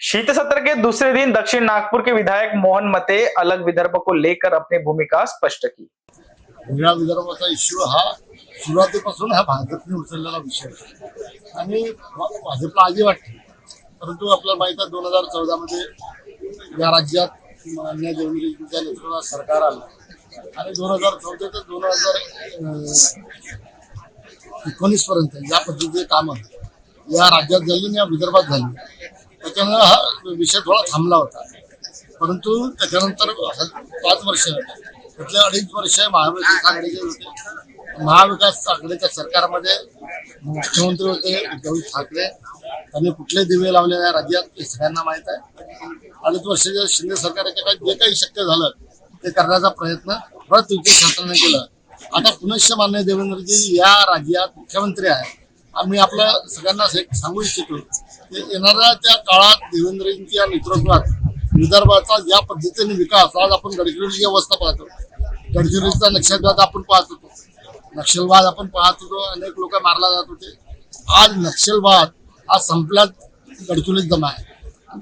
शीत सत्र के दूसरे दिन दक्षिण नागपुर के विधायक मोहन मते अलग विदर्भ को लेकर अपनी भूमिका स्पष्ट की। वेगळा विदर्भाचा इश्यू हा सुरुवातीपासून हा भाजपने उचललेला विषय आहे आणि भाजपला आधी वाटते, परंतु आपल्याला माहिती आहे 2014 मध्ये या राज्यात माननीय देवेंद्रजींच्या नेतृत्वात सरकार आलं आणि 2014 ते 2019 पर्यंत या पद्धतीचे कामं या राज्यात झाली आणि या विदर्भात झाली। त्याच्यामुळे हा विषय थोडा थांबला होता, परंतु त्याच्यानंतर 5 वर्ष कुठल्या 2.5 वर्ष महाविकास आघाडीचे होते। महाविकास आघाडीच्या सरकारमध्ये मुख्यमंत्री होते उद्धव ठाकरे। त्यांनी कुठले दिवे लावले या राज्यात हे सगळ्यांना माहीत आहे। 2.5 वर्षाच्या शिंदे सरकारच्या काही जे काही शक्य झालं ते करण्याचा प्रयत्न परत युती सरकारने केला। आता पुनश्च माननीय देवेंद्रजी या राज्यात मुख्यमंत्री आहे। आम्ही आपल्या सगळ्यांना सांगू इच्छितो की येणाऱ्या त्या काळात देवेंद्रजींच्या नेतृत्वात विदर्भाचा ज्या पद्धतीने विकास, आज आपण गडचिरोलीची अवस्था पाहतो, गडचिरोलीचा नक्षलवाद आपण पाहत होतो, नक्षलवाद आपण पाहत होतो, अनेक लोक मारला जात होते। आज नक्षलवाद हा संपल्यात गडचिरोलीत जमा आहे।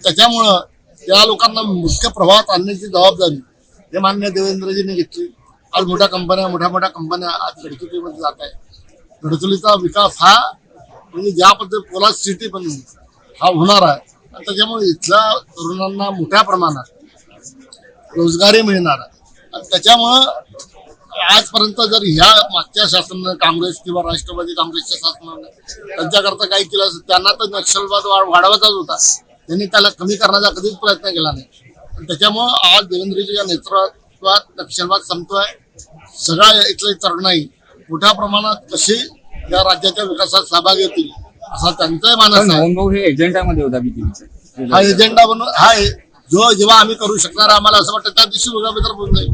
त्याच्यामुळं त्या लोकांना मुख्य प्रवाहात आणण्याची जबाबदारी हे माननीय देवेंद्रजींनी घेतली। आज मोठ्या कंपन्या आज गडचिरोलीमध्ये जात आहे। गडचिरोलीचा विकास हा म्हणजे ज्या पद्धतीने पोलाद सिटी पण हा होणार आहे आणि त्याच्यामुळे इथल्या तरुणांना मोठ्या प्रमाणात रोजगारी मिळणार आहे। आणि त्याच्यामुळं आजपर्यंत जर ह्या मागच्या शासनानं काँग्रेस किंवा राष्ट्रवादी काँग्रेसच्या शासनानं त्यांच्याकरता काही केलं असेल, त्यांना तर नक्षलवाद वाढवायचाच होता, त्यांनी त्याला कमी करण्याचा कधीच प्रयत्न केला नाही। आणि त्याच्यामुळं आज देवेंद्रजीच्या नेतृत्वात नक्षलवाद संपतोय। सगळ्या इथले तरुणाई मोठ्या प्रमाणात कशी या राज्याच्या विकासात सहभागी होतील असा त्यांचा मानस आहे। मोहन भाऊ हे एजेंडामध्ये होता बीजेपीचा, हा एजेंडा बनून हा जो जेव्हा आम्ही करू शकणार आम्हाला असं वाटतं त्या दिवशी वेगळा विदर्भ होऊन जाईल।